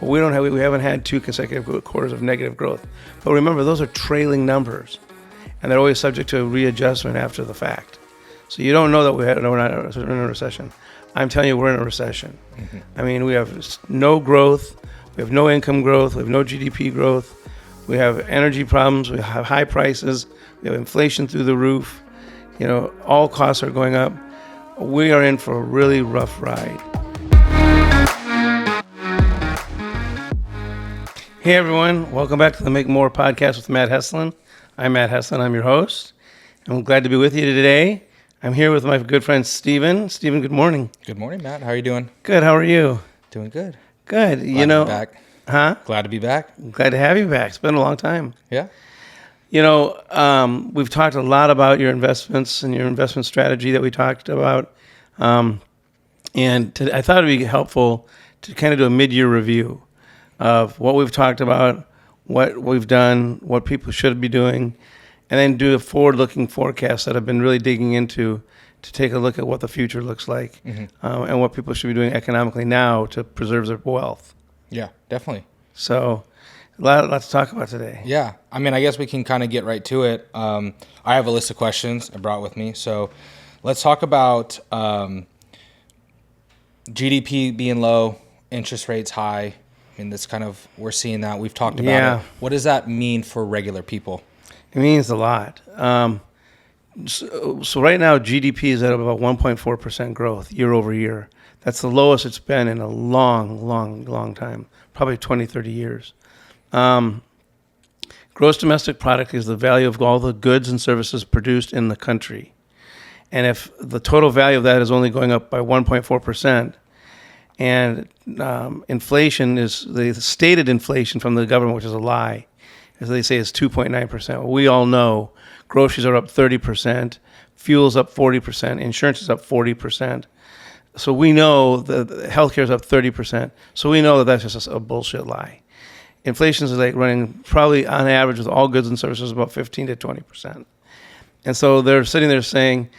We haven't had 2 consecutive quarters of negative growth. But remember, those are trailing numbers, and they're always subject to readjustment after the fact. So you don't know that we're not in a recession. I'm telling you, we're in a recession. Mm-hmm. I mean, we have no growth, we have no income growth, we have no GDP growth, we have energy problems, we have high prices, we have inflation through the roof. You know, all costs are going up. We are in for a really rough ride. Hey everyone, welcome back to the Make More podcast with Matt Heslin. I'm Matt Heslin, I'm your host. I'm glad to be with you today. I'm here with my good friend Steven. Steven, good morning. Good morning, Matt. How are you doing? Good, how are you? Doing good. Good. Glad to be back. Huh? Glad to be back. Glad to have you back. It's been a long time. Yeah. You know, we've talked a lot about your investments and your investment strategy that we talked about. I thought it'd be helpful to kind of do a mid-year review of what we've talked about, what we've done, what people should be doing, and then do a forward-looking forecast that I've been really digging into to take a look at what the future looks like, and what people should be doing economically now to preserve their wealth. Yeah, definitely. So, a lot to talk about today. Yeah. I mean, I guess we can kind of get right to it. I have a list of questions I brought with me. So let's talk about GDP being low, interest rates high. I mean, that's kind of, we're seeing that. We've talked about it. What does that mean for regular people? It means a lot. So right now, GDP is at about 1.4% growth year over year. That's the lowest it's been in a long time, probably 20, 30 years. Gross domestic product is the value of all the goods and services produced in the country. And if the total value of that is only going up by 1.4%, and inflation is the stated inflation from the government, which is a lie, as they say, is 2.9%. Well, we all know groceries are up 30%, fuel's up 40%, insurance is up 40%. So we know that healthcare is up 30%. So we know that that's just a bullshit lie. Inflation is like running probably on average with all goods and services about 15 to 20%. And so they're sitting there saying,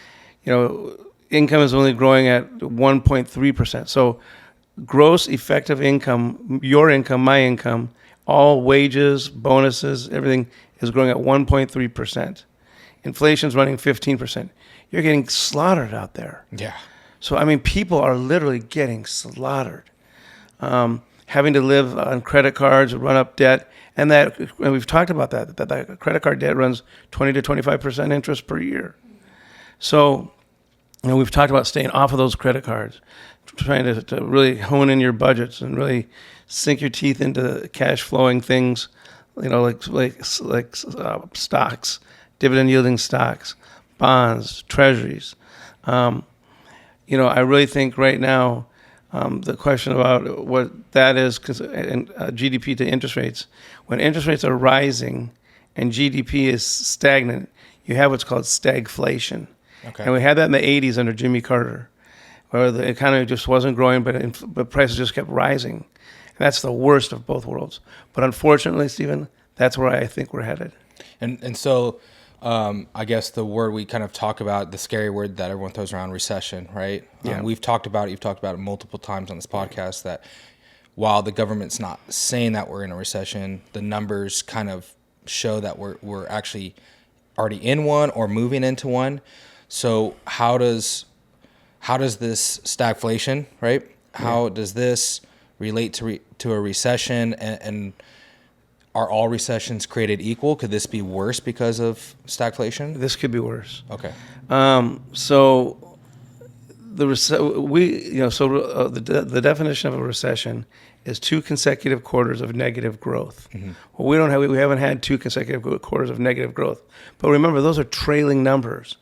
you know, income is only growing at 1.3%. So gross effective income, your income, my income, all wages, bonuses, everything is growing at 1.3%. Inflation's running 15%. You're getting slaughtered out there. Yeah. So, I mean, people are literally getting slaughtered. Having to live on credit cards, run up debt, and we've talked about that credit card debt runs 20 to 25% interest per year. So, you know, we've talked about staying off of those credit cards, trying to really hone in your budgets and really sink your teeth into cash flowing things, you know, like stocks, dividend yielding stocks, bonds, treasuries. You know, I really think right now the question about what that is, because GDP to interest rates, when interest rates are rising and GDP is stagnant, you have what's called stagflation. Okay. And we had that in the 80s under Jimmy Carter, where the economy just wasn't growing, but prices just kept rising. And that's the worst of both worlds. But unfortunately, Stephen, that's where I think we're headed. And so I guess the word we kind of talk about, the scary word that everyone throws around, recession, right? Yeah. You've talked about it multiple times on this podcast that while the government's not saying that we're in a recession, the numbers kind of show that we're actually already in one or moving into one. So how does this stagflation, right? How does this relate to a recession? And are all recessions created equal? Could this be worse because of stagflation? This could be worse. Okay. So the definition of a recession is 2 consecutive quarters of negative growth. Mm-hmm. Well, we haven't had 2 consecutive quarters of negative growth. But remember, those are trailing numbers,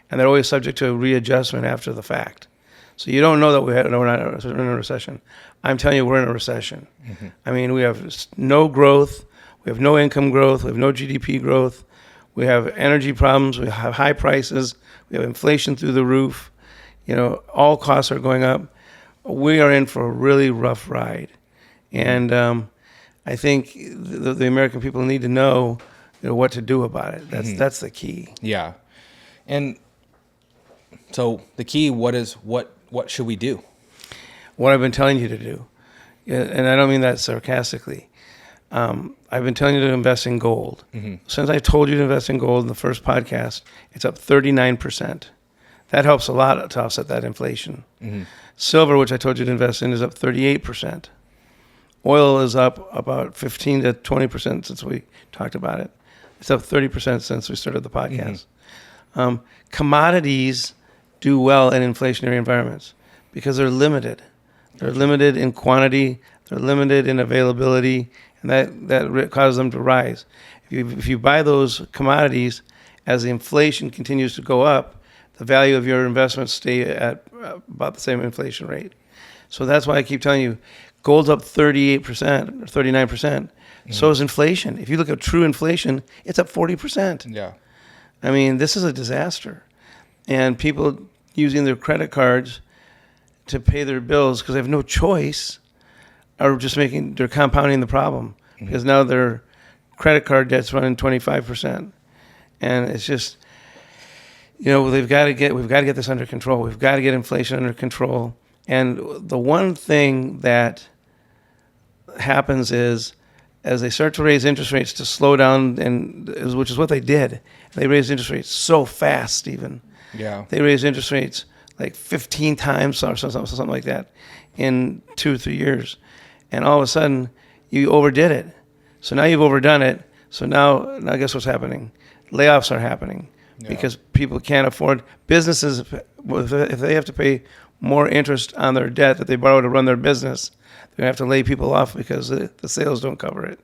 and they're always subject to readjustment after the fact. So you don't know that we're not in a recession. I'm telling you, we're in a recession. Mm-hmm. I mean, we have no growth, we have no income growth, we have no GDP growth, we have energy problems, we have high prices, we have inflation through the roof. You know, all costs are going up. We are in for a really rough ride. And I think the American people need to know, you know, what to do about it. That's the key. Yeah. And so the key, what should we do? What I've been telling you to do. Yeah, and I don't mean that sarcastically. I've been telling you to invest in gold. Since I told you to invest in gold in the first podcast, it's up 39%. That helps a lot to offset that inflation. Silver, which I told you to invest in, is up 38%. Oil is up about 15 to 20% since we talked about it. It's up 30% since we started the podcast. Commodities do well in inflationary environments because they're limited. They're limited in quantity, they're limited in availability, and that causes them to rise. If you buy those commodities as the inflation continues to go up, the value of your investments stay at about the same inflation rate. So that's why I keep telling you, gold's up 38% or 39%. So is inflation. If you look at true inflation, it's up 40%. Yeah. I mean, this is a disaster. And people using their credit cards to pay their bills because they have no choice are just they're compounding the problem because now their credit card debt's running 25%. And it's just, we've got to get this under control. We've got to get inflation under control. And the one thing that happens is as they start to raise interest rates to slow down, which is what they did. They raised interest rates so fast, Stephen. Yeah. They raised interest rates like 15 times or something like that in 2 or 3 years. And all of a sudden, you overdid it. So now you've overdone it. So now guess what's happening? Layoffs are happening because people can't afford. Businesses, if they have to pay more interest on their debt that they borrow to run their business, they're going to have to lay people off because the sales don't cover it.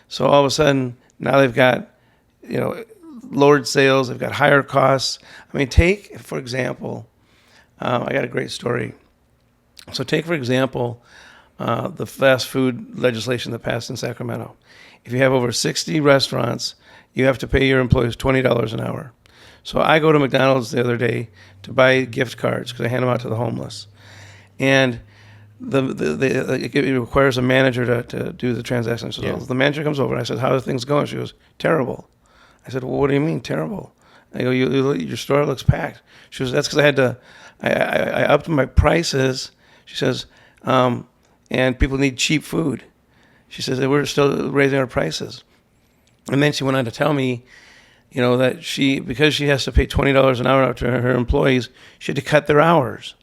So all of a sudden, now they've got, lowered sales, they've got higher costs. I mean, take, for example, I got a great story. So take, for example, the fast food legislation that passed in Sacramento. If you have over 60 restaurants, you have to pay your employees $20 an hour. So I go to McDonald's the other day to buy gift cards because I hand them out to the homeless. And it requires a manager to do the transaction. So the manager comes over and I said, "How are things going?" She goes, "Terrible." I said, "Well, what do you mean terrible?" I go, your store looks packed." She goes, "That's because I upped my prices." She says, "And people need cheap food." She says, "We're still raising our prices." And then she went on to tell me, that because she has to pay $20 an hour to her employees, she had to cut their hours.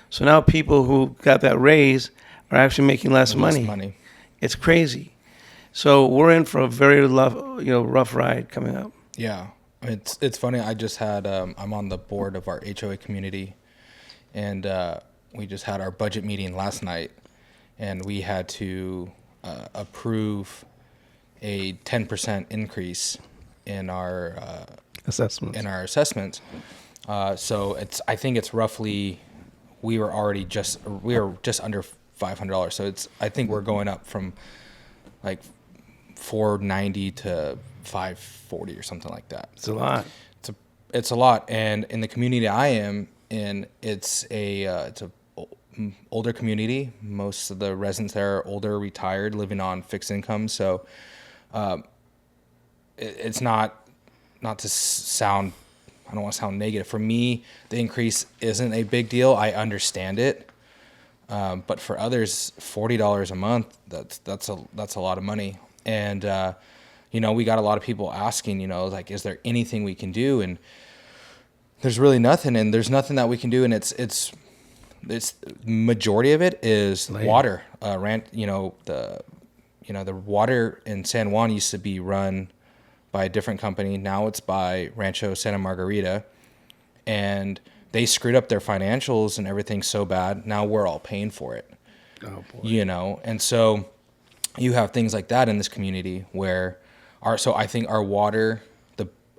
So now people who got that raise are actually making less money. It's crazy. So we're in for a very rough ride coming up. Yeah, it's funny. I just had I'm on the board of our HOA community, and we just had our budget meeting last night, and we had to approve a 10% increase in our assessments. So I think it's roughly. We were just under $500. So I think we're going up from like $490 to $540 or something like that. It's a lot. It's a lot. And in the community I am in, it's a older community. Most of the residents there are older, retired, living on fixed income. So it's not to sound. I don't want to sound negative. For me, the increase isn't a big deal. I understand it, but for others, $40 a month, that's a lot of money. And we got a lot of people asking, is there anything we can do? And there's really nothing. And there's nothing that we can do. And it's majority of it is water. The water in San Juan used to be run by a different company. Now it's by Rancho Santa Margarita, and they screwed up their financials and everything so bad. Now we're all paying for it. Oh boy. And so you have things like that in this community where I think our water,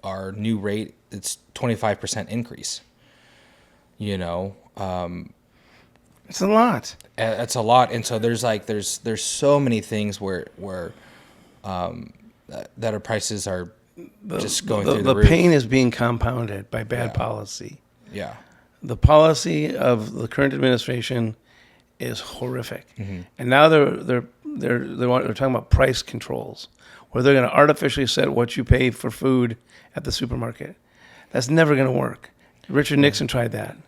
our new rate, it's 25% increase. It's a lot. It's a lot. And so there's so many things where that our prices are just going through the roof. The pain is being compounded by bad policy. Yeah. The policy of the current administration is horrific. And now they're talking about price controls, where they're going to artificially set what you pay for food at the supermarket. That's never going to work. Richard Nixon tried that.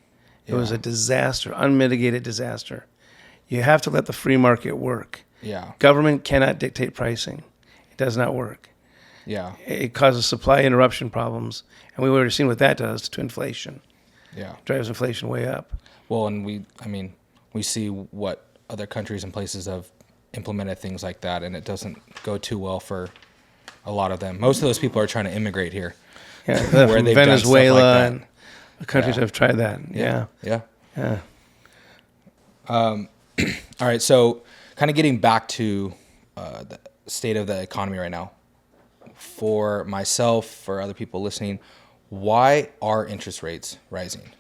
It was a disaster, unmitigated disaster. You have to let the free market work. Yeah. Government cannot dictate pricing. It does not work. Yeah. It causes supply interruption problems, and we've already seen what that does to inflation. Yeah. Drives inflation way up. Well, and we see what other countries and places have implemented things like that, and it doesn't go too well for a lot of them. Most of those people are trying to immigrate here. Yeah, where from they've done stuff like Venezuela that. and the countries Yeah. have tried that. Yeah. Yeah. Yeah. All right. So, kind of getting back to the state of the economy right now. For myself, for other people listening, why are interest rates rising?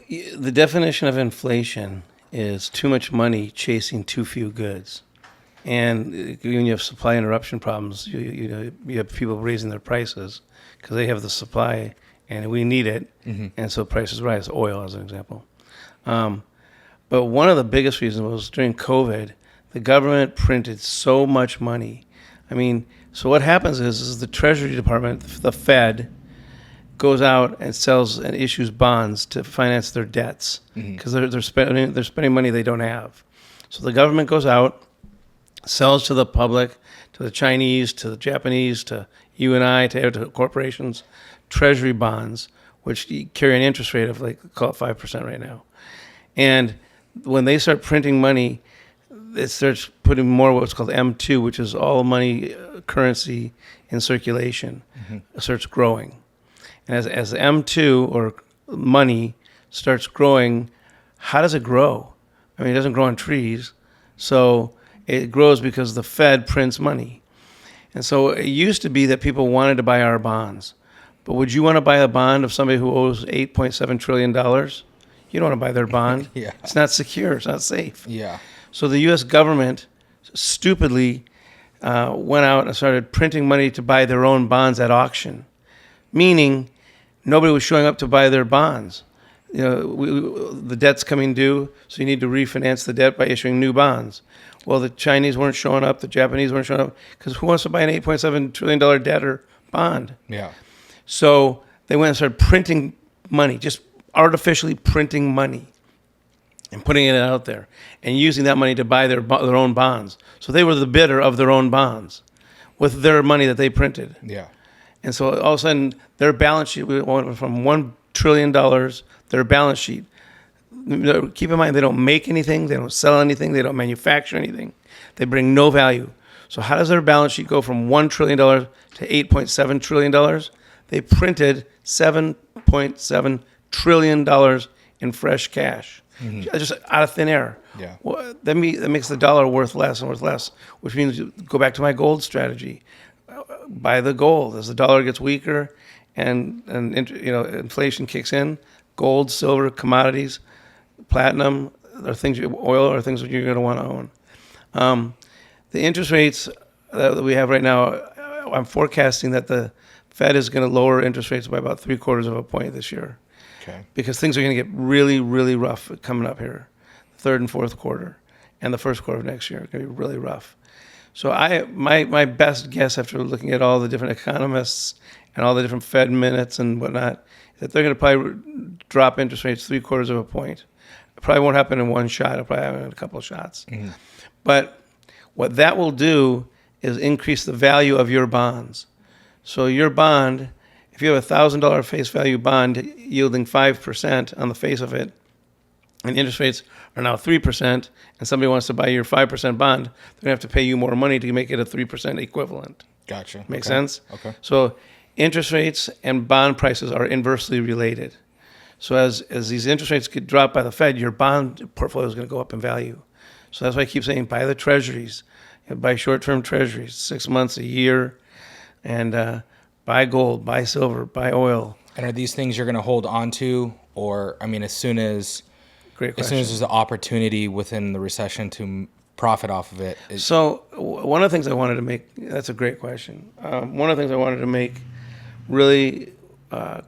The definition of inflation is too much money chasing too few goods. And when you have supply interruption problems, you have people raising their prices because they have the supply and we need it. And so prices rise, oil as an example. But one of the biggest reasons was during COVID, the government printed so much money. I mean, so what happens is the Treasury Department, the Fed, goes out and sells and issues bonds to finance their debts because they're spending money they don't have. So the government goes out, sells to the public, to the Chinese, to the Japanese, to you and I, to corporations, Treasury bonds, which carry an interest rate of call it 5% right now. And when they start printing money, it starts putting more what's called M2, which is all money, currency in circulation, starts growing. And as M2 or money starts growing, how does it grow? I mean, it doesn't grow on trees. So it grows because the Fed prints money. And so it used to be that people wanted to buy our bonds. But would you want to buy a bond of somebody who owes $8.7 trillion? You don't want to buy their bond. Yeah. It's not secure. It's not safe. Yeah. So the U.S. government stupidly went out and started printing money to buy their own bonds at auction, meaning nobody was showing up to buy their bonds. You know, the debt's coming due, so you need to refinance the debt by issuing new bonds. Well, the Chinese weren't showing up, the Japanese weren't showing up, because who wants to buy an $8.7 trillion debt or bond? Yeah. So they went and started printing money, just artificially printing money and putting it out there and using that money to buy their own bonds. So they were the bidder of their own bonds with their money that they printed. Yeah. And so all of a sudden, their balance sheet went from $1 trillion, their balance sheet. Keep in mind, they don't make anything, they don't sell anything, they don't manufacture anything. They bring no value. So how does their balance sheet go from $1 trillion to $8.7 trillion? They printed $7.7 trillion in fresh cash, just out of thin air. Yeah. Well, that makes the dollar worth less and worth less, which means you go back to my gold strategy. Buy the gold as the dollar gets weaker and inflation kicks in. Gold, silver, commodities, platinum are things. Oil are things that you're going to want to own. The interest rates that we have right now, I'm forecasting that the Fed is going to lower interest rates by about 3/4 of a point this year. Okay. Because things are going to get really, really rough coming up here, third and fourth quarter, and the first quarter of next year are going to be really rough. So my best guess after looking at all the different economists and all the different Fed minutes and whatnot, is that they're going to probably drop interest rates 3/4 of a point. It probably won't happen in one shot. It'll probably happen in a couple of shots. But what that will do is increase the value of your bonds. So your bond, if you have a $1,000 face value bond yielding 5% on the face of it, and interest rates are now 3%, and somebody wants to buy your 5% bond, they're going to have to pay you more money to make it a 3% equivalent. Gotcha. Make sense? Okay. So interest rates and bond prices are inversely related. So as these interest rates get dropped by the Fed, your bond portfolio is going to go up in value. So that's why I keep saying buy the treasuries, buy short-term treasuries, 6 months, a year, and buy gold, buy silver, buy oil. And are these things you're going to hold on to, or as soon as Great question. as soon as there's an opportunity within the recession to profit off of it? So one of the things I wanted to make, that's a great question. One of the things I wanted to make really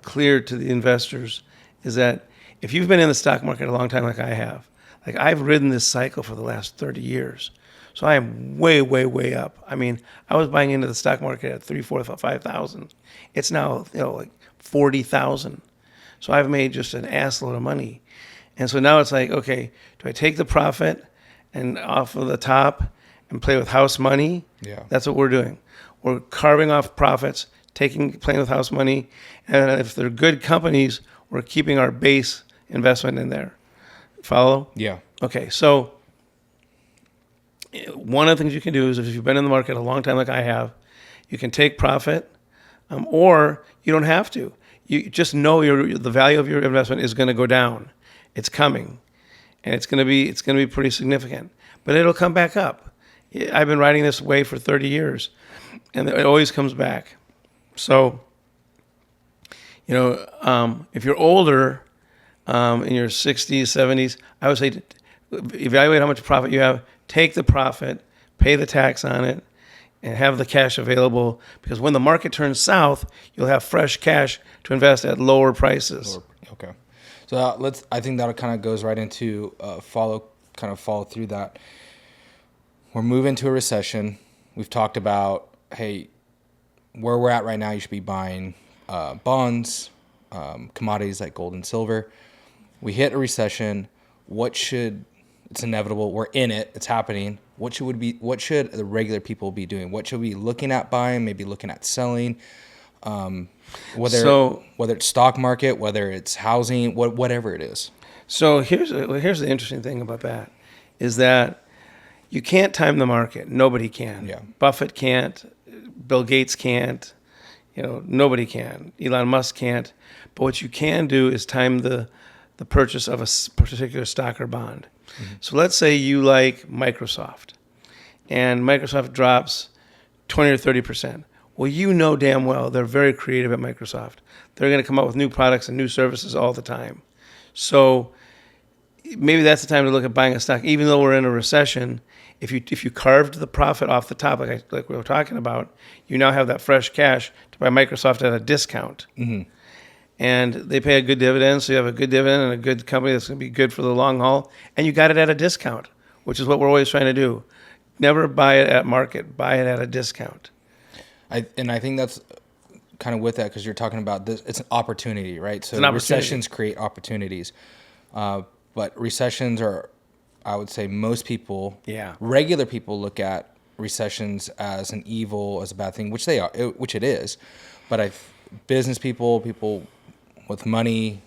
clear to the investors is that if you've been in the stock market a long time like I have, like I've ridden this cycle for the last 30 years. So I am way, way, way up. I mean, I was buying into the stock market at 3, 4, 5,000. It's now, like 40,000. So I've made just an ass load of money. And so now it's like, okay, do I take the profit and off of the top and play with house money? Yeah. That's what we're doing. We're carving off profits, playing with house money, and if they're good companies, we're keeping our base investment in there. Follow? Yeah. Okay, so one of the things you can do is if you've been in the market a long time like I have, you can take profit, or you don't have to. You just know the value of your investment is going to go down. It's coming, and it's going to be pretty significant. But it'll come back up. I've been riding this wave for 30 years, and it always comes back. So, if you're older, in your 60s, 70s, I would say evaluate how much profit you have, take the profit, pay the tax on it, and have the cash available, because when the market turns south, you'll have fresh cash to invest at lower prices. Okay. So I think that kind of goes right into follow through that. We're moving to a recession. We've talked about, hey, where we're at right now, you should be buying bonds, commodities like gold and silver. We hit a recession. It's inevitable. We're in it. It's happening. What should the regular people be doing? What should we be looking at buying? Maybe looking at selling. Whether it's stock market, whether it's housing, whatever it is. So here's the interesting thing about that, is that you can't time the market. Nobody can. Yeah. Buffett can't. Bill Gates can't. Nobody can. Elon Musk can't. But what you can do is time the purchase of a particular stock or bond. Mm-hmm. So let's say you like Microsoft, and Microsoft drops 20 or 30%. Well, damn well they're very creative at Microsoft. They're going to come up with new products and new services all the time. So maybe that's the time to look at buying a stock, even though we're in a recession. If you carved the profit off the top, like we were talking about, you now have that fresh cash to buy Microsoft at a discount. Mm-hmm. And they pay a good dividend, so you have a good dividend and a good company that's going to be good for the long haul, and you got it at a discount, which is what we're always trying to do. Never buy it at market, buy it at a discount. I think that's kind of with that, because you're talking about this. It's an opportunity, right? So recessions create opportunities, but recessions are, I would say, most people, regular people, look at recessions as an evil, as a bad thing, which they are, which it is. But business people with money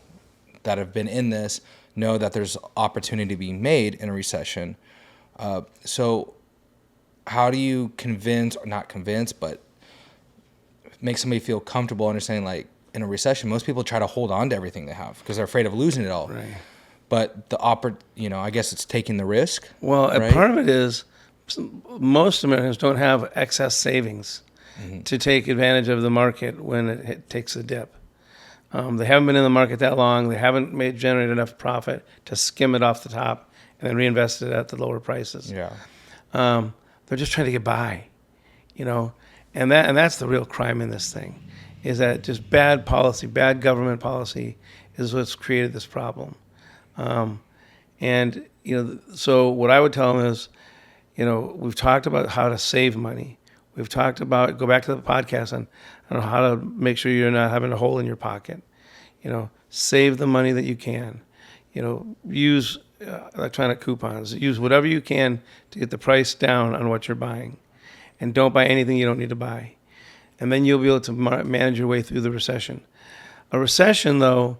that have been in this know that there's opportunity being made in a recession. So how do you not convince, but make somebody feel comfortable understanding, like, in a recession, most people try to hold on to everything they have because they're afraid of losing it all. Right. But I guess it's taking the risk. Well, right? Part of it is most Americans don't have excess savings to take advantage of the market when it takes a dip. They haven't been in the market that long. They haven't generated enough profit to skim it off the top and then reinvest it at the lower prices. Yeah. They're just trying to get by, and that's the real crime in this thing, is that just bad policy, bad government policy is what's created this problem. So what I would tell them is, we've talked about how to save money. We've talked about, go back to the podcast on how to make sure you're not having a hole in your pocket. Save the money that you can. Use electronic coupons. Use whatever you can to get the price down on what you're buying. And don't buy anything you don't need to buy. And then you'll be able to manage your way through the recession. A recession, though,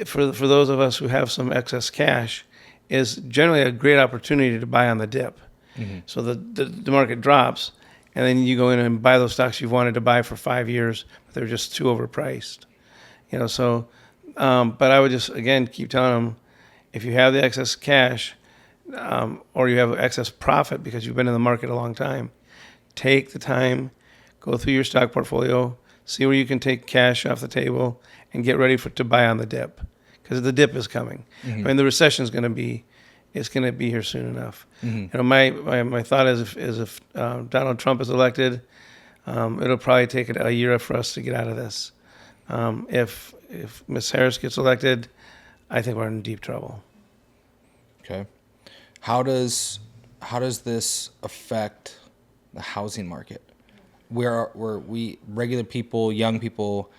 for those of us who have some excess cash, is generally a great opportunity to buy on the dip. Mm-hmm. So the market drops, and then you go in and buy those stocks you've wanted to buy for 5 years, but they're just too overpriced. But I would just, again, keep telling them, if you have the excess cash, or you have excess profit because you've been in the market a long time, take the time, go through your stock portfolio, see where you can take cash off the table, and get ready to buy on the dip, because the dip is coming. Mm-hmm. The recession is going to be here soon enough. Mm-hmm. My thought is if Donald Trump is elected, it'll probably take a year for us to get out of this. If Ms. Harris gets elected, I think we're in deep trouble. Okay. How does this affect the housing market? Where we regular people, young people,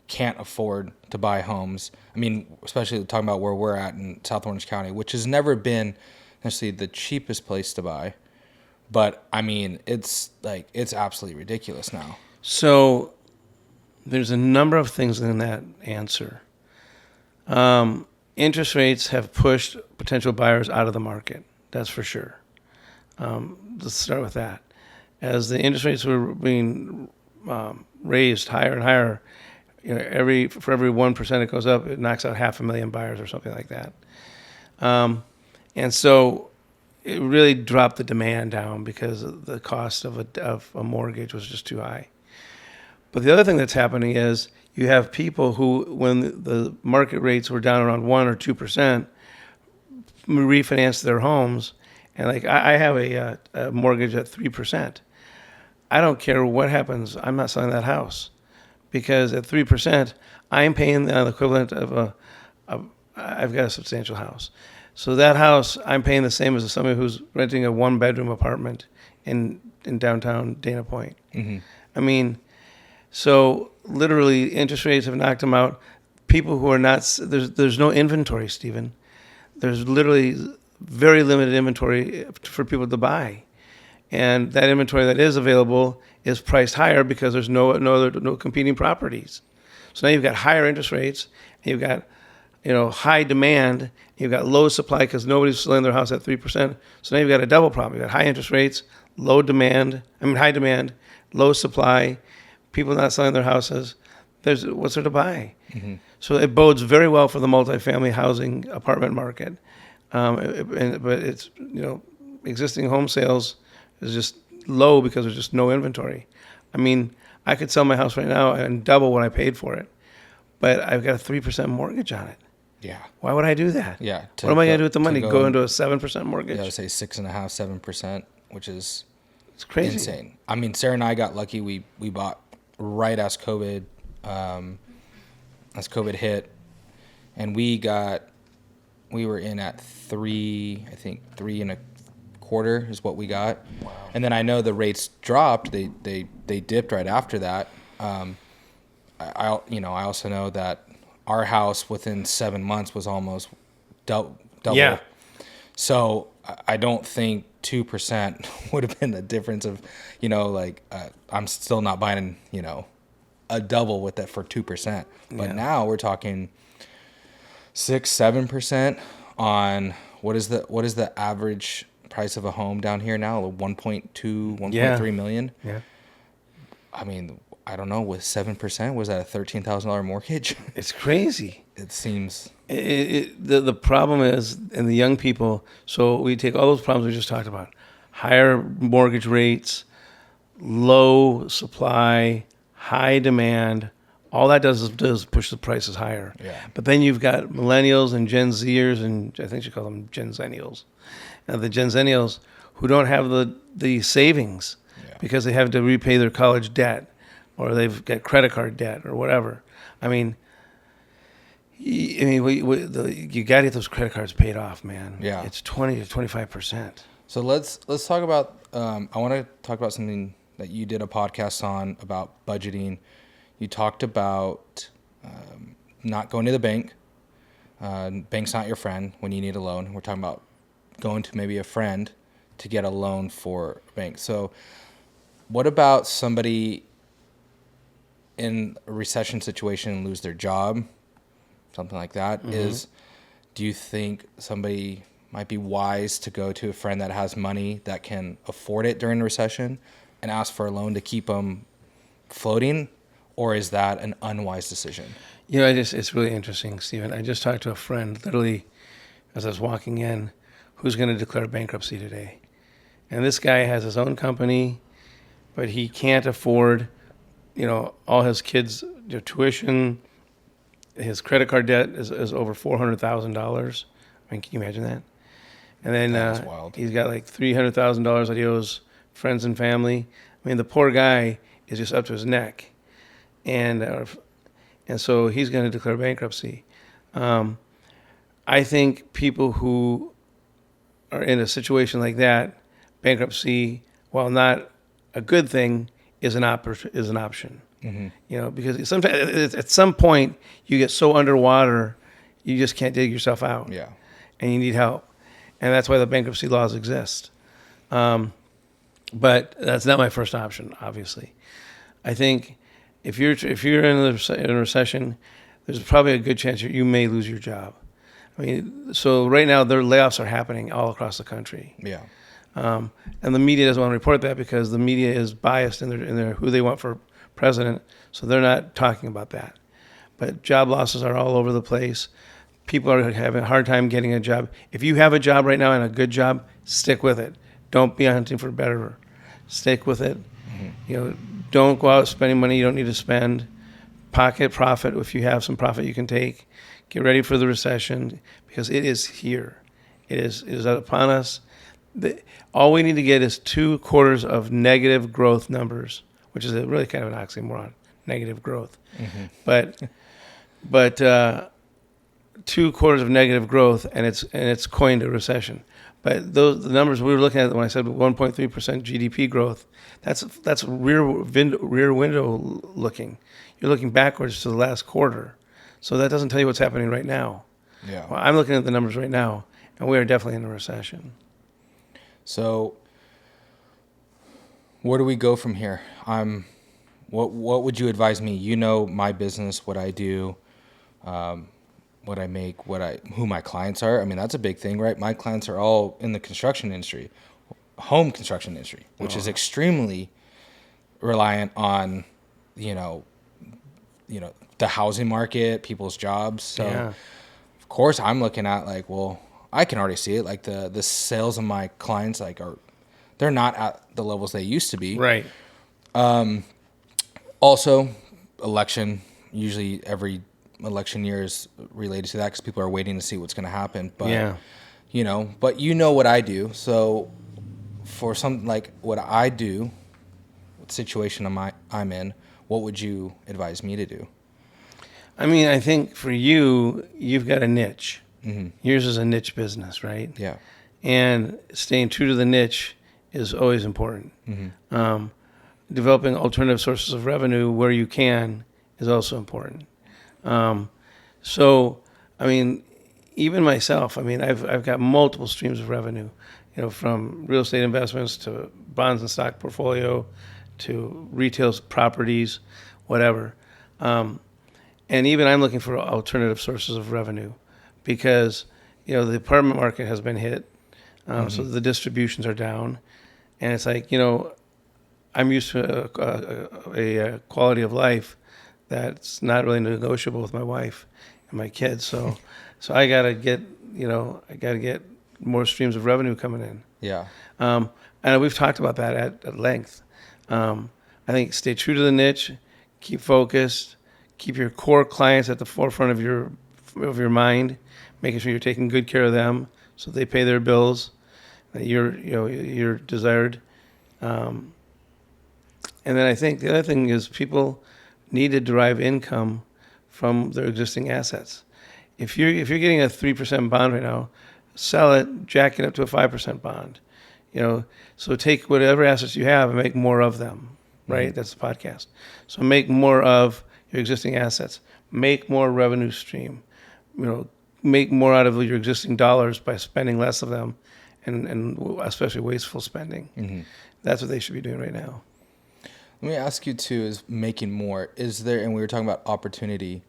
can't afford to buy homes. I mean, especially talking about where we're at in South Orange County, which has never been necessarily the cheapest place to buy. But I mean, it's absolutely ridiculous now. So there's a number of things in that answer. Interest rates have pushed potential buyers out of the market. That's for sure. Let's start with that. As the interest rates were being raised higher and higher, for every 1% it goes up, it knocks out 500,000 buyers or something like that. And so it really dropped the demand down because the cost of a mortgage was just too high. But the other thing that's happening is you have people who, when the market rates were down around 1 or 2%, refinanced their homes. And like I have a mortgage at 3%. I don't care what happens. I'm not selling that house because at 3%, I'm paying the equivalent of I've got a substantial house. So that house, I'm paying the same as somebody who's renting a 1-bedroom apartment in downtown Dana Point. Mm-hmm. I mean, so literally interest rates have knocked them out. People who are not, there's no inventory, Stephen. There's literally very limited inventory for people to buy. And that inventory that is available is priced higher because there's no competing properties. So now you've got higher interest rates, and you've got high demand, you've got low supply because nobody's selling their house at 3%. So now you've got a double problem. You've got high interest rates, high demand, low supply, people not selling their houses. What's there to buy? Mm-hmm. So it bodes very well for the multifamily housing apartment market. But it's, existing home sales is just low because there's just no inventory. I mean, I could sell my house right now and double what I paid for it, but I've got a 3% mortgage on it. Yeah. Why would I do that? Yeah. What am I going to do with the money? Go into a 7% mortgage? Yeah, I would say 6.5%, 7%, which is it's crazy. Insane. I mean, Sarah and I got lucky. We bought right as COVID hit, and we were in at 3.25% is what we got. Wow. And then I know the rates dropped. They dipped right after that. I also know that our house within 7 months was almost double. Yeah. So I don't think 2% would have been the difference of, I'm still not buying, a double with that for 2%. But now we're talking 6-7% on what is the average price of a home down here now? 1.2, 1.3 million. Yeah. I mean, I don't know, with 7%, was that a $13,000 mortgage? It's crazy. It seems. The problem is, in the young people, so we take all those problems we just talked about, higher mortgage rates, low supply, high demand, all that does push the prices higher. Yeah. But then you've got millennials and Gen Zers, and I think you call them Gen Zennials. And the Gen Zennials who don't have the savings because they have to repay their college debt, or they've got credit card debt or whatever. I mean, you got to get those credit cards paid off, man. Yeah. It's 20 to 25%. So let's talk about, I want to talk about something that you did a podcast on about budgeting. You talked about not going to the bank. Bank's not your friend when you need a loan. We're talking about going to maybe a friend to get a loan for a bank. So what about somebody in a recession situation and lose their job, something like that? Mm-hmm. Do you think somebody might be wise to go to a friend that has money that can afford it during a recession and ask for a loan to keep them floating? Or is that an unwise decision? It's really interesting, Stephen. I just talked to a friend literally as I was walking in who's going to declare bankruptcy today. And this guy has his own company, but he can't afford, all his kids' tuition. His credit card debt is over $400,000. I mean, can you imagine that? And then wild. He's got like $300,000 that he owes friends and family. I mean, the poor guy is just up to his neck. And so he's going to declare bankruptcy. I think people who are in a situation like that, bankruptcy, while not a good thing, is an option. Because sometimes at some point you get so underwater, you just can't dig yourself out. Yeah. And you need help. And that's why the bankruptcy laws exist. But that's not my first option, obviously. I think if you're in a recession, there's probably a good chance you may lose your job. I mean, so right now their layoffs are happening all across the country. Yeah. And the media doesn't want to report that because the media is biased in their who they want for president, so they're not talking about that. But job losses are all over the place. People are having a hard time getting a job. If you have a job right now and a good job, stick with it. Don't be hunting for better. Stick with it. Don't go out spending money you don't need to spend. Pocket profit if you have some profit you can take. Get ready for the recession because it is here. It is upon us. All we need to get is 2 quarters of negative growth numbers, which is really kind of an oxymoron, negative growth. But 2 quarters of negative growth, and it's coined a recession. But the numbers we were looking at when I said 1.3% GDP growth, that's rear window looking. You're looking backwards to the last quarter, so that doesn't tell you what's happening right now. Yeah. Well, I'm looking at the numbers right now, and we are definitely in a recession. So, where do we go from here? What would you advise me? You know my business, what I do, what I make, who my clients are. I mean, that's a big thing, right? My clients are all in the construction industry, home construction industry, which is extremely reliant on, the housing market, people's jobs. So, of course, I'm looking at I can already see it. Like the sales of my clients, they're not at the levels they used to be. Right. Also, election. Usually, every election year is related to that because people are waiting to see what's going to happen. But but what I do. So, for something like what I do, what situation I'm in, what would you advise me to do? I mean, I think for you've got a niche. Mm-hmm. Yours is a niche business, right? Yeah. And staying true to the niche is always important. Mm-hmm. Developing alternative sources of revenue where you can is also important. So, I mean, even myself, I've got multiple streams of revenue, from real estate investments to bonds and stock portfolio to retail properties, whatever. And even I'm looking for alternative sources of revenue because, the apartment market has been hit. So the distributions are down. And it's like, I'm used to a quality of life that's not really negotiable with my wife and my kids. So I gotta get more streams of revenue coming in. Yeah. And we've talked about that at length. I think stay true to the niche, keep focused, keep your core clients at the forefront of your mind, making sure you're taking good care of them so they pay their bills, that you're desired. And then I think the other thing is people need to derive income from their existing assets. If you're getting a 3% bond right now, sell it, jack it up to a 5% bond. So take whatever assets you have and make more of them. Right? Mm-hmm. That's the podcast. So make more of your existing assets. Make more revenue stream. Make more out of your existing dollars by spending less of them, and especially wasteful spending. Mm-hmm. That's what they should be doing right now. Let me ask you too: is making more? Is there? And we were talking about opportunity.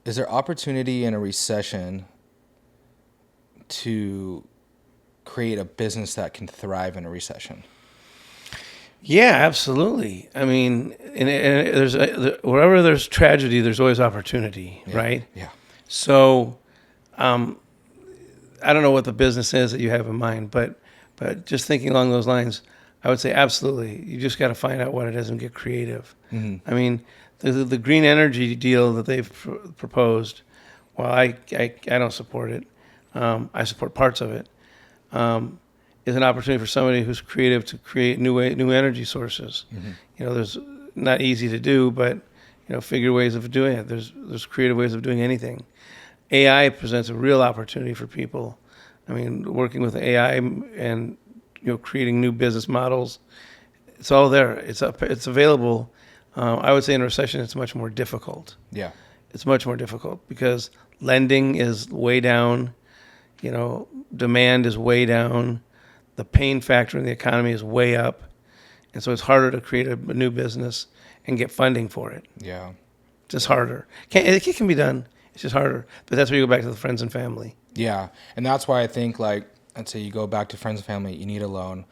Is there opportunity in a recession to create a business that can thrive in a recession? Yeah, absolutely. I mean, and wherever there's tragedy, there's always opportunity, right? Yeah. So, I don't know what the business is that you have in mind, but just thinking along those lines, I would say absolutely. You just got to find out what it is and get creative. Mm-hmm. I mean, the green energy deal that they've proposed, while I don't support it, I support parts of it. Is an opportunity for somebody who's creative to create new energy sources. Mm-hmm. There's not easy to do, but figure ways of doing it. There's creative ways of doing anything. AI presents a real opportunity for people. I mean, working with AI and creating new business models, it's all there. It's available. I would say in a recession, it's much more difficult. Yeah. It's much more difficult because lending is way down. Demand is way down. The pain factor in the economy is way up. And so it's harder to create a new business and get funding for it. Yeah. Just harder. It can be done. It's just harder. But that's where you go back to the friends and family. Yeah. And that's why I think, like, let's say you go back to friends and family, you need a loan.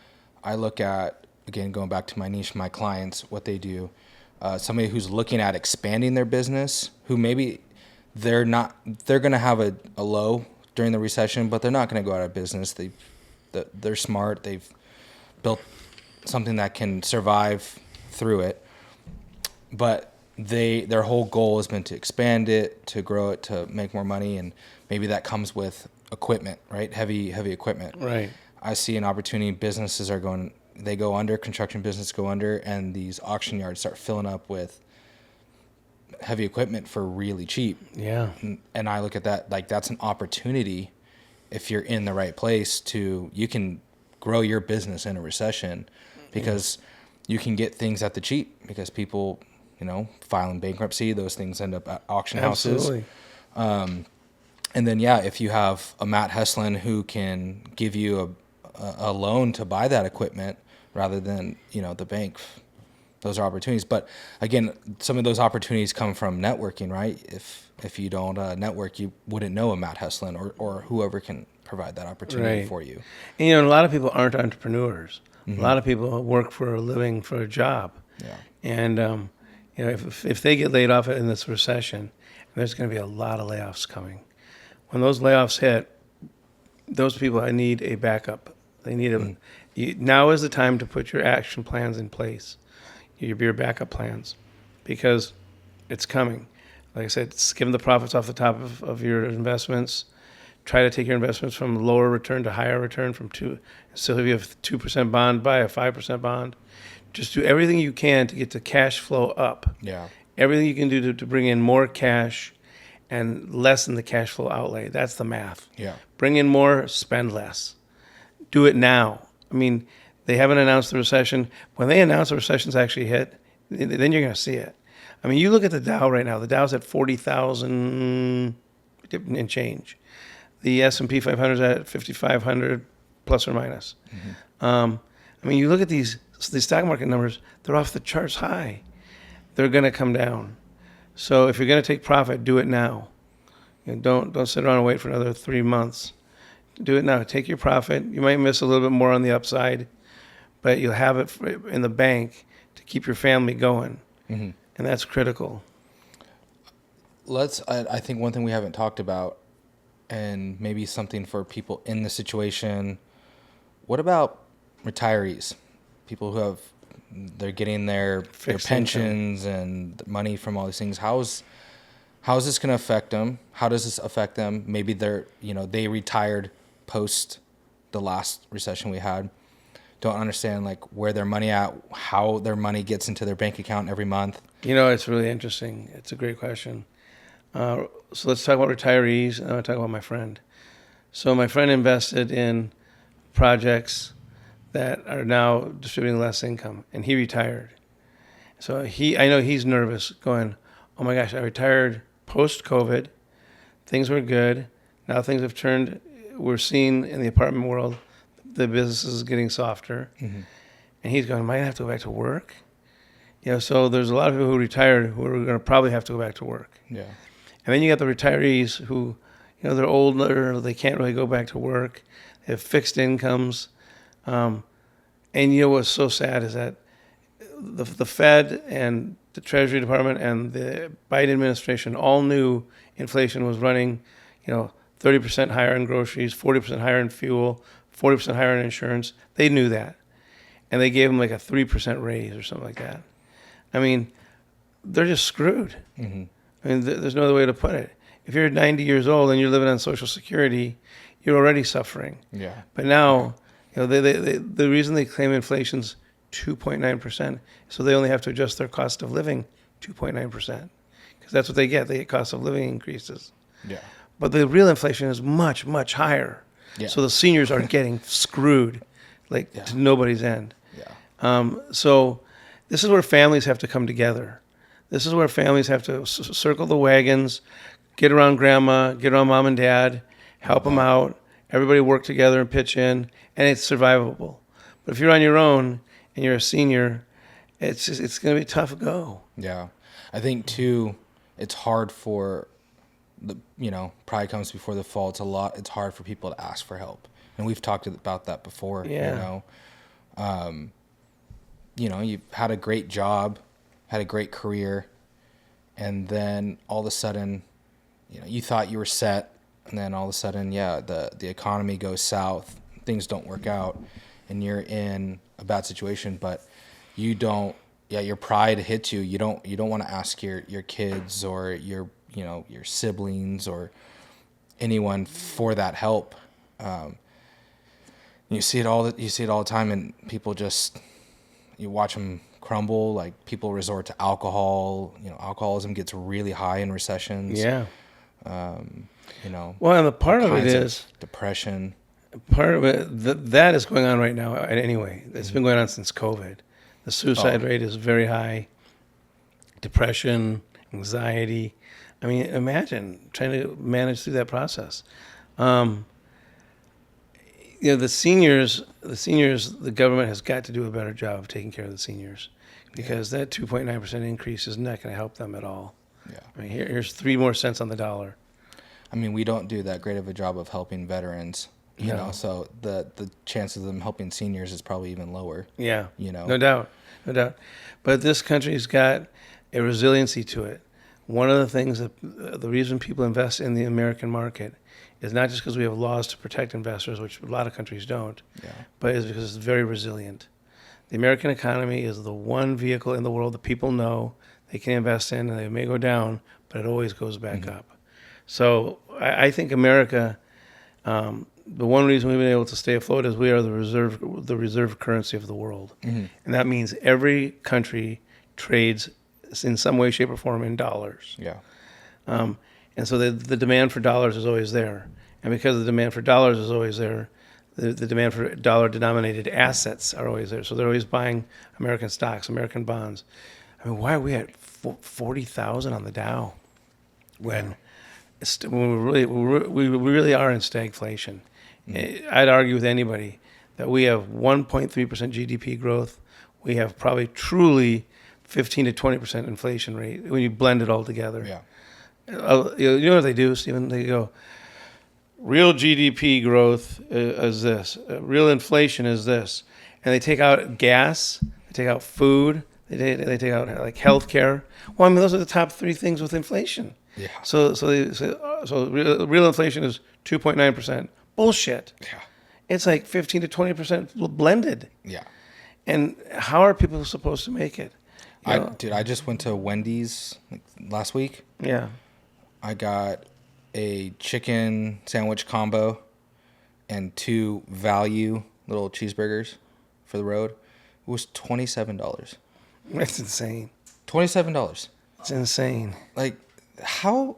I look at, again, going back to my niche, my clients, what they do. Somebody who's looking at expanding their business, who maybe they're going to have a low during the recession, but they're not going to go out of business. They're smart. They've built something that can survive through it. But their whole goal has been to expand it, to grow it, to make more money, and maybe that comes with equipment, right? Heavy equipment. Right. I see an opportunity. Businesses they go under, construction businesses go under, and these auction yards start filling up with heavy equipment for really cheap. Yeah. And I look at that like that's an opportunity if you're in the right place you can grow your business in a recession because you can get things at the cheap because people, filing bankruptcy, those things end up at auction houses. Absolutely. And then, if you have a Matt Heslin who can give you a loan to buy that equipment rather than, the bank, those are opportunities. But again, some of those opportunities come from networking, right? If you don't network, you wouldn't know a Matt Heslin or whoever can provide that opportunity for you. And, a lot of people aren't entrepreneurs. Mm-hmm. A lot of people work for a living, for a job. Yeah. And, if they get laid off in this recession, there's going to be a lot of layoffs coming. When those layoffs hit, those people need a backup. They need now is the time to put your action plans in place, your backup plans, because it's coming. Like I said, skim the profits off the top of your investments. Try to take your investments from lower return to higher return So if you have 2% bond, buy a 5% bond. Just do everything you can to get the cash flow up. Yeah. Everything you can do to bring in more cash and lessen the cash flow outlay. That's the math. Yeah. Bring in more, spend less. Do it now. I mean, they haven't announced the recession. When they announce the recession's actually hit, then you're going to see it. I mean, you look at the Dow right now. The Dow's at 40,000 and change. The S&P 500 is at 5,500 plus or minus. Mm-hmm. I mean, you look at these stock market numbers, they're off the charts high. They're going to come down. So if you're going to take profit, do it now. Don't sit around and wait for another 3 months. Do it now. Take your profit. You might miss a little bit more on the upside, but you'll have it in the bank to keep your family going. Mm-hmm. And that's critical. I think one thing we haven't talked about, and maybe something for people in the situation, what about retirees? People who they're getting their pensions and money from all these things. How is this going to affect them? How does this affect them? Maybe they retired post the last recession we had. Don't understand like where their money at, how their money gets into their bank account every month. It's really interesting. It's a great question. So let's talk about retirees, and I'm going to talk about my friend. So my friend invested in projects that are now distributing less income, and he retired. So I know he's nervous, going, oh my gosh, I retired post-COVID. Things were good. Now things have turned. We're seeing in the apartment world, the business is getting softer. Mm-hmm. And he's going, am I going to have to go back to work? So there's a lot of people who retired who are going to probably have to go back to work. Yeah. And then you got the retirees who, they're older, they can't really go back to work. They have fixed incomes. And what's so sad is that the Fed and the Treasury Department and the Biden administration all knew inflation was running, 30% higher in groceries, 40% higher in fuel, 40% higher in insurance. They knew that. And they gave them like a 3% raise or something like that. I mean, they're just screwed. Mm-hmm. I mean, there's no other way to put it. If you're 90 years old and you're living on Social Security, you're already suffering. Yeah. But now, the reason they claim inflation's 2.9%, so they only have to adjust their cost of living 2.9%, because that's what they get. They get cost of living increases. Yeah. But the real inflation is much, much higher. Yeah. So the seniors are getting screwed, to nobody's end. Yeah. So This is where families have to come together. This is where families have to circle the wagons, get around grandma, get around mom and dad, help them out. Everybody work together and pitch in, and it's survivable. But if you're on your own and you're a senior, it's going to be a tough go. Yeah. I think too, it's hard for pride comes before the fall. It's hard for people to ask for help. And we've talked about that before. Yeah. You've had a great job, had a great career, and then all of a sudden, you thought you were set, and then all of a sudden, the economy goes south, things don't work out, and you're in a bad situation, but you don't, your pride hits you. You don't want to ask your kids or your siblings or anyone for that help. You see it all the time, and people you watch them crumble. Like, people resort to alcohol. Alcoholism gets really high in recessions. Yeah. Well, and the part of it is depression. Part of it that is going on right now. Anyway, it's been going on since COVID. The suicide rate is very high. Depression, anxiety. I mean, imagine trying to manage through that process. The seniors, the government has got to do a better job of taking care of the seniors, because that 2.9% increase is not going to help them at all. Yeah. I mean, here's 3 more cents on the dollar. I mean, we don't do that great of a job of helping veterans, so the chances of them helping seniors is probably even lower. Yeah. No doubt. But this country's got a resiliency to it. One of the things the reason people invest in the American market is not just because we have laws to protect investors, which a lot of countries don't, but it's because it's very resilient. The American economy is the one vehicle in the world that people know they can invest in, and they may go down, but it always goes back up. So I think America, the one reason we've been able to stay afloat is we are the reserve currency of the world. And that means every country trades in some way, shape, or form in dollars. Yeah. And so the demand for dollars is always there. And because the demand for dollars is always there, the demand for dollar-denominated assets are always there. So they're always buying American stocks, American bonds. I mean, why are we at 40,000 on the Dow when we really are in stagflation? I'd argue with anybody that we have 1.3% GDP growth. We have probably truly 15 to 20% inflation rate when you blend it all together. Yeah. You know what they do, Stephen? They go, real GDP growth is this. Real inflation is this. And they take out gas. They take out food. They take out like healthcare. Well, I mean, those are the top 3 things with inflation. Yeah. So real inflation is 2.9%. Bullshit. Yeah. It's like 15 to 20% blended. Yeah. And how are people supposed to make it? I just went to Wendy's last week. Yeah. I got a chicken sandwich combo and 2 value little cheeseburgers for the road. It was $27. That's insane. $27. It's insane. Like, how?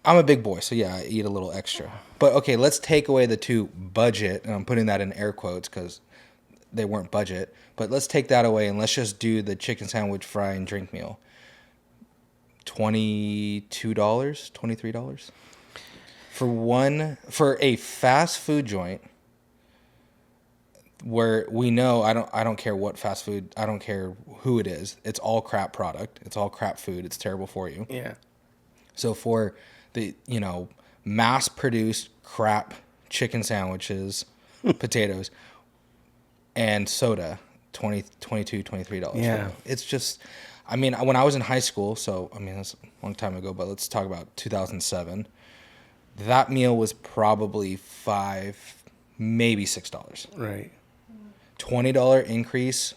I'm a big boy, so yeah, I eat a little extra. But okay, let's take away the 2 budget, and I'm putting that in air quotes because they weren't budget. But let's take that away, and let's just do the chicken sandwich, fry, and drink meal. $22, $23 for a fast food joint where we know I don't care what fast food, I don't care who it is. It's all crap product. It's all crap food. It's terrible for you. Yeah. So for the, mass produced crap chicken sandwiches, potatoes, and soda, $22, $23. Yeah. It's just, I mean, when I was in high school, so, I mean, that's a long time ago, but let's talk about 2007. That meal was probably $5, maybe $6. Right. $20 increase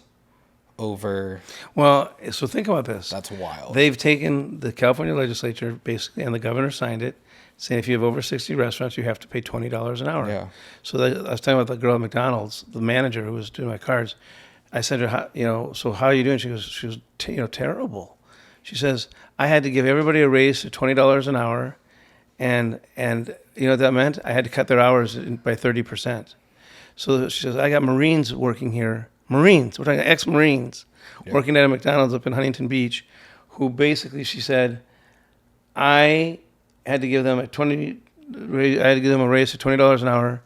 over. Well, so think about this. That's wild. They've taken the California legislature, basically, and the governor signed it, saying if you have over 60 restaurants, you have to pay $20 an hour. Yeah. So I was talking about the girl at McDonald's, the manager who was doing my cards. I said to her, so how are you doing? She was terrible. She says, I had to give everybody a raise to $20 an hour, and you know what that meant? I had to cut their hours by 30%. So she says, I got Marines working here Marines. We're talking ex-Marines working at a McDonald's up in Huntington Beach, who basically, she said, I had to give them I had to give them a raise to $20 an hour,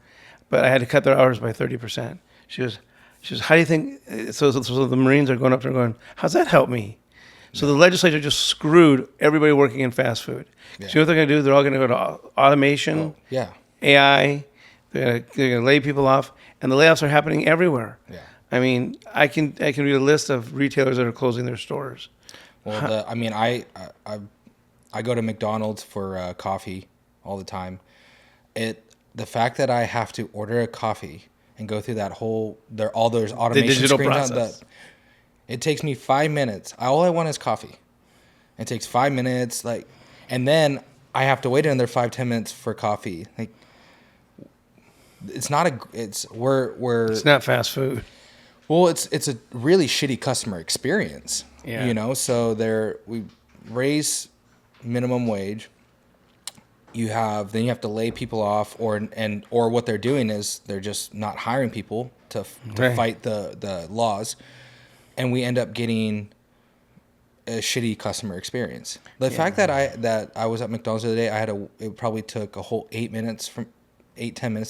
but I had to cut their hours by 30%. She was, how do you think? So the Marines are going up there going, how's that help me? So the legislature just screwed everybody working in fast food. Yeah. So you know what they're going to do? They're all going to go to automation, AI. They're going to lay people off, and the layoffs are happening everywhere. Yeah. I mean, I can read a list of retailers that are closing their stores. Well, I go to McDonald's for coffee all the time. The fact that I have to order a coffee and go through that whole all those automation the digital screens process. It takes me 5 minutes. All I want is coffee. It takes 5 minutes, and then I have to wait another 5-10 minutes for coffee. It's not it's not fast food. Well, it's a really shitty customer experience. Yeah. So we raise minimum wage. Then you have to lay people off, or what they're doing is they're just not hiring people to fight the laws, and we end up getting a shitty customer experience. The fact that I was at McDonald's the other day, it probably took a whole 10 minutes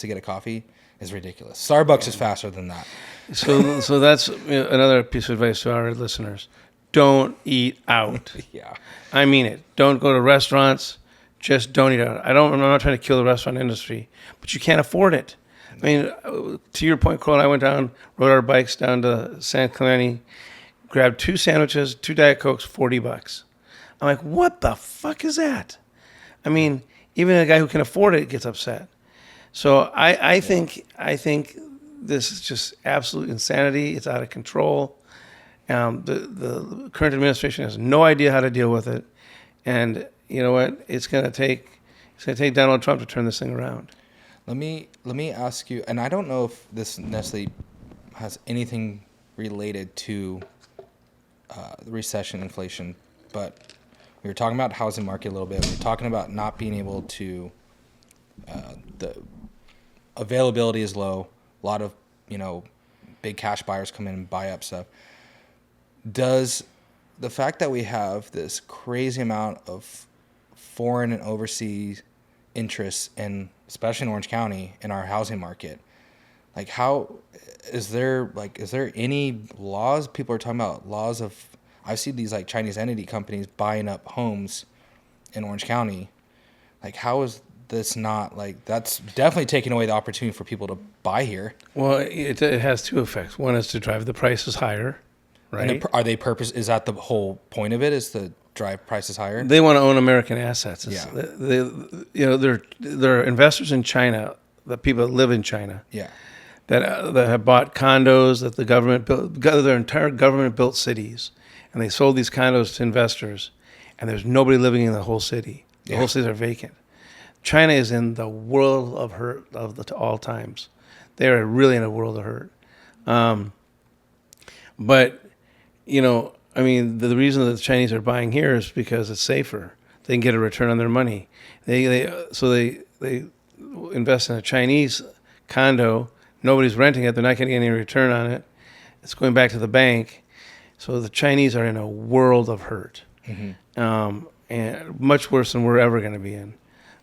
to get a coffee is ridiculous. Starbucks is faster than that. So that's another piece of advice to our listeners. Don't eat out. Yeah. I mean it. Don't go to restaurants. Just don't eat out. I'm not trying to kill the restaurant industry, but you can't afford it. I mean, to your point, Cole, I went down, rode our bikes down to San Clemente, grabbed 2 sandwiches, 2 Diet Cokes, $40. I'm like, what the fuck is that? I mean, even a guy who can afford it gets upset. So I think this is just absolute insanity. It's out of control. The current administration has no idea how to deal with it, and you know what? It's going to take Donald Trump to turn this thing around. Let me ask you, and I don't know if this necessarily has anything related to the recession, inflation, but we were talking about housing market a little bit. We were talking about not being able to, the availability is low. A lot of, big cash buyers come in and buy up stuff. Does the fact that we have this crazy amount of foreign and overseas interests in, especially in Orange County, in our housing market, how is there any laws? People are talking about laws of, I see these Chinese entity companies buying up homes in Orange County. How is this not that's definitely taking away the opportunity for people to buy here? Well, it has 2 effects. One is to drive the prices higher, right? And is that the whole point of it, is to drive prices higher? They want to own American assets. They're investors in China, the people that live in China. Yeah. That have bought condos that the government built, their entire government built cities, and they sold these condos to investors, and there's nobody living in the whole city. The whole cities are vacant. China is in the world of hurt all times. They are really in a world of hurt. But, I mean, the reason that the Chinese are buying here is because it's safer. They can get a return on their money. They invest in a Chinese condo. Nobody's renting it. They're not getting any return on it. It's going back to the bank. So the Chinese are in a world of hurt, and much worse than we're ever going to be in.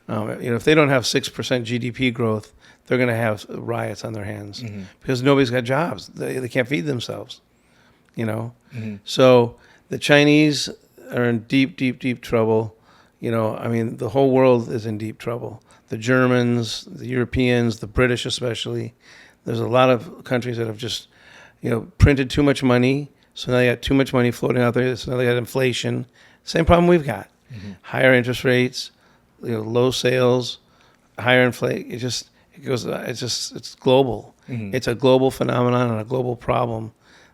If they don't have 6% GDP growth, they're going to have riots on their hands because nobody's got jobs. They can't feed themselves, So the Chinese are in deep, deep, deep trouble. The whole world is in deep trouble. The Germans, the Europeans, the British especially. There's a lot of countries that have just, printed too much money. So now they got too much money floating out there. So now they got inflation. Same problem we've got. Higher interest rates, low sales, higher inflation. It's global. It's a global phenomenon and a global problem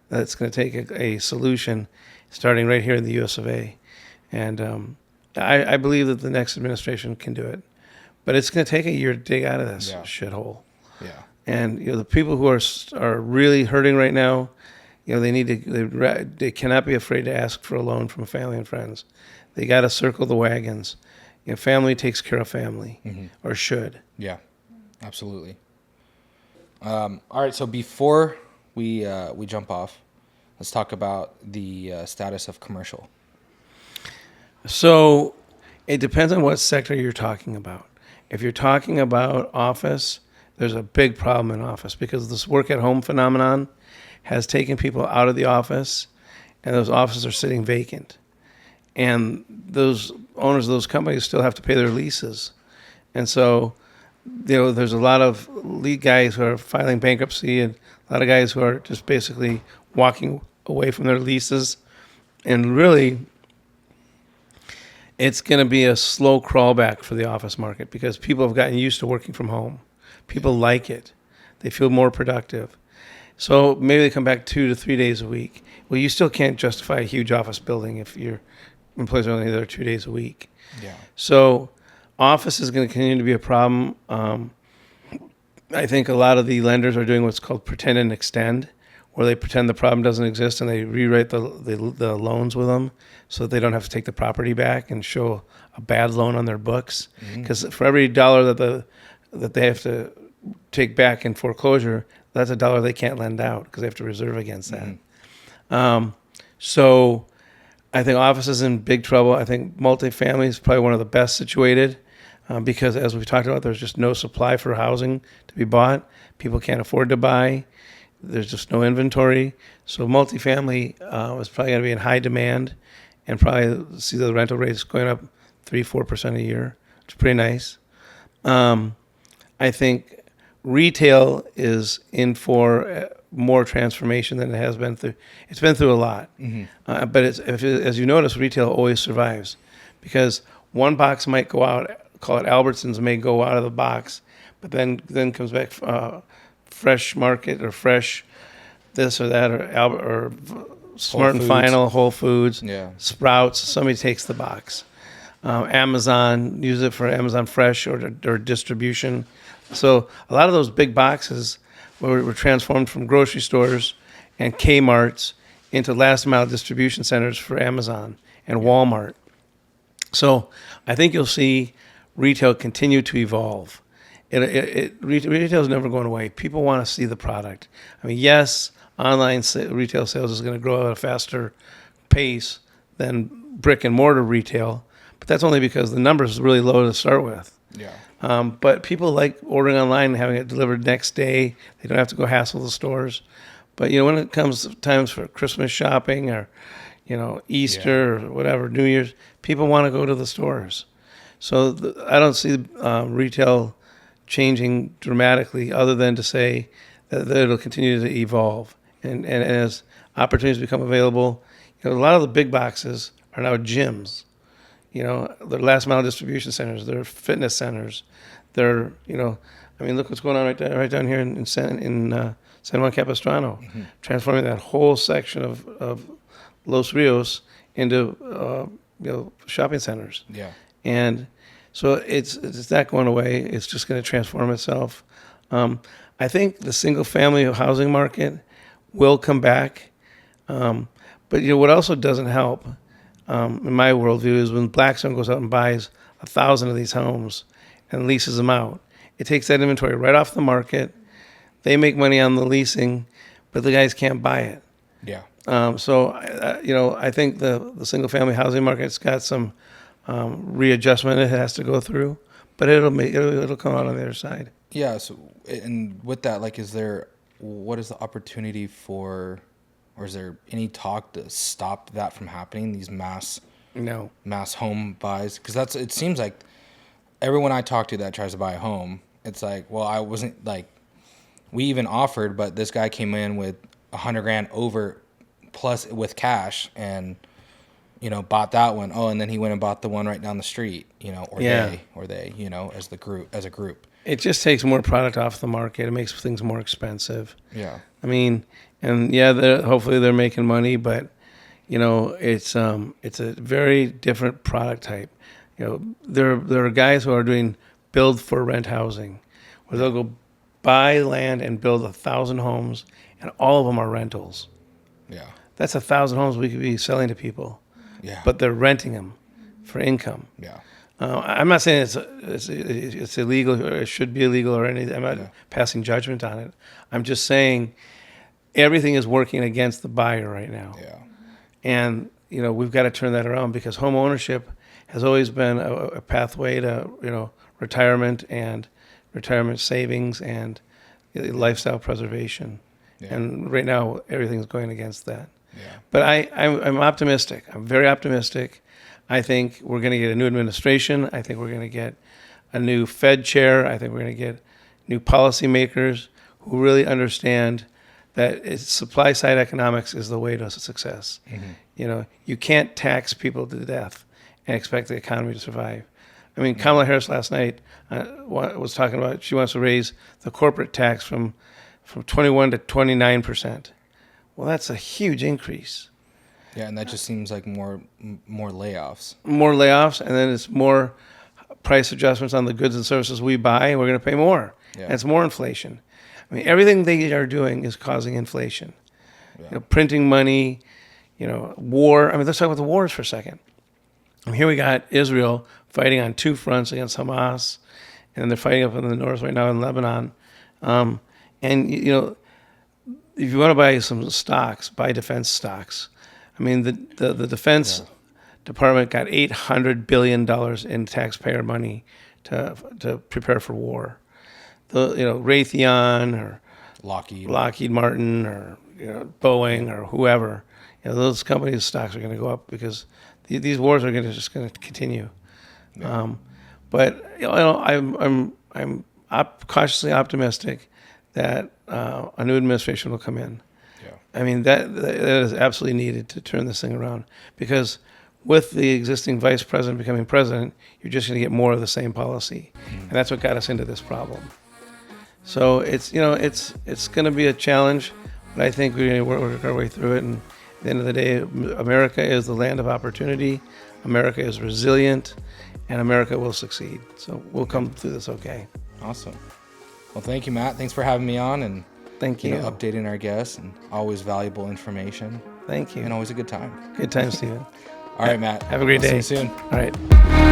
that's going to take a solution starting right here in the US of A. And I believe that the next administration can do it. But it's going to take a year to dig out of this shithole. Yeah. And the people who are really hurting right now, they cannot be afraid to ask for a loan from family and friends. They got to circle the wagons. Family takes care of family, or should. Yeah, absolutely. All right, so before we jump off, let's talk about the status of commercial. So it depends on what sector you're talking about. If you're talking about office, there's a big problem in office because this work at home phenomenon has taken people out of the office, and those offices are sitting vacant. And those owners of those companies still have to pay their leases. And so, there's a lot of lead guys who are filing bankruptcy and a lot of guys who are just basically walking away from their leases. And really, it's going to be a slow crawl back for the office market because people have gotten used to working from home. People like it. They feel more productive. So maybe they come back 2 to 3 days a week. Well, you still can't justify a huge office building if your employees are only there 2 days a week. Yeah. So office is going to continue to be a problem. I think a lot of the lenders are doing what's called pretend and extend, where they pretend the problem doesn't exist and they rewrite the loans with them so that they don't have to take the property back and show a bad loan on their books. Because for every dollar that they have to take back in foreclosure, that's a dollar they can't lend out because they have to reserve against that. So I think office is in big trouble. I think multifamily is probably one of the best situated because, as we've talked about, there's just no supply for housing to be bought. People can't afford to buy. There's just no inventory. So multifamily is probably going to be in high demand and probably see the rental rates going up 3-4% a year, which is pretty nice. I think retail is in for more transformation than it has been through. It's been through a lot. But as you notice, retail always survives because one box might go out, call it Albertsons, may go out of the box, but then comes back Fresh Market or Fresh this or that or Smart and Final, Whole Foods, Sprouts. Somebody takes the box. Amazon, use it for Amazon Fresh or distribution. So a lot of those big boxes were transformed from grocery stores and Kmart's into last mile distribution centers for Amazon and Walmart. So I think you'll see retail continue to evolve. Retail is never going away. People want to see the product. I mean, yes, online retail sales is going to grow at a faster pace than brick and mortar retail, but that's only because the numbers are really low to start with. But people like ordering online and having it delivered next day. They don't have to go hassle the stores. But when it comes to times for Christmas shopping or Easter or whatever, New Year's, people want to go to the stores. So I don't see retail changing dramatically, other than to say that it'll continue to evolve. And as opportunities become available, a lot of the big boxes are now gyms. They're last mile distribution centers. They're fitness centers. They're, look what's going on right down here in San Juan Capistrano, transforming that whole section of Los Rios into, shopping centers. And so it's not going away. It's just going to transform itself. I think the single family housing market will come back. But what also doesn't help, in my worldview, is when Blackstone goes out and buys 1,000 of these homes and leases them out. It takes that inventory right off the market. They make money on the leasing, but the guys can't buy it. So I think the single family housing market's got some readjustment it has to go through, but it'll come out on the other side. So, and with that, what is the opportunity for, or is there any talk to stop that from happening? These mass home buys, because it seems like everyone I talk to that tries to buy a home, it's like, well, I wasn't we even offered, but this guy came in with $100,000 over plus with cash and bought that one. Oh, and then he went and bought the one right down the street, they, as a group. It just takes more product off the market. It makes things more expensive. I mean, and hopefully they're making money, but it's a very different product type. There are guys who are doing build for rent housing, where they'll go buy land and build 1,000 homes, and all of them are rentals. That's 1,000 homes we could be selling to people. But they're renting them for income. I'm not saying it's illegal or it should be illegal or anything. I'm not passing judgment on it. I'm just saying everything is working against the buyer right now. Yeah. And, we've got to turn that around because home ownership has always been a pathway to, retirement and retirement savings and lifestyle preservation. Yeah. And right now, everything's going against that. Yeah. But I'm optimistic. I'm very optimistic. I think we're going to get a new administration. I think we're going to get a new Fed chair. I think we're going to get new policymakers who really understand that supply side economics is the way to success. Mm-hmm. You can't tax people to death and expect the economy to survive. I mean, Kamala Harris last night was talking about she wants to raise the corporate tax from 21 to 29%. Well, that's a huge increase. Yeah, and that just seems like more layoffs. More layoffs, and then it's more price adjustments on the goods and services we buy, and we're going to pay more. Yeah. And it's more inflation. I mean, everything they are doing is causing inflation. Yeah. Printing money, war. I mean, let's talk about the wars for a second. And here we got Israel fighting on two fronts against Hamas, and they're fighting up in the north right now in Lebanon. And, if you want to buy some stocks, buy defense stocks. I mean, the defense department got $800 billion in taxpayer money to prepare for war. Raytheon or Lockheed Martin or Boeing or whoever, those companies' stocks are going to go up because these wars are just going to continue. Yeah. But I'm cautiously optimistic that a new administration will come in. Yeah. I mean that is absolutely needed to turn this thing around because with the existing vice president becoming president, you're just going to get more of the same policy, and that's what got us into this problem. So it's going to be a challenge, but I think we're going to work our way through it. And at the end of the day, America is the land of opportunity. America is resilient, and America will succeed. So we'll come through this okay. Awesome. Well, thank you, Matt. Thanks for having me on and thank you. Updating our guests and always valuable information. Thank you. And always a good time. Good time, Stephen. All right, Matt. Have a great day. See you soon. All right.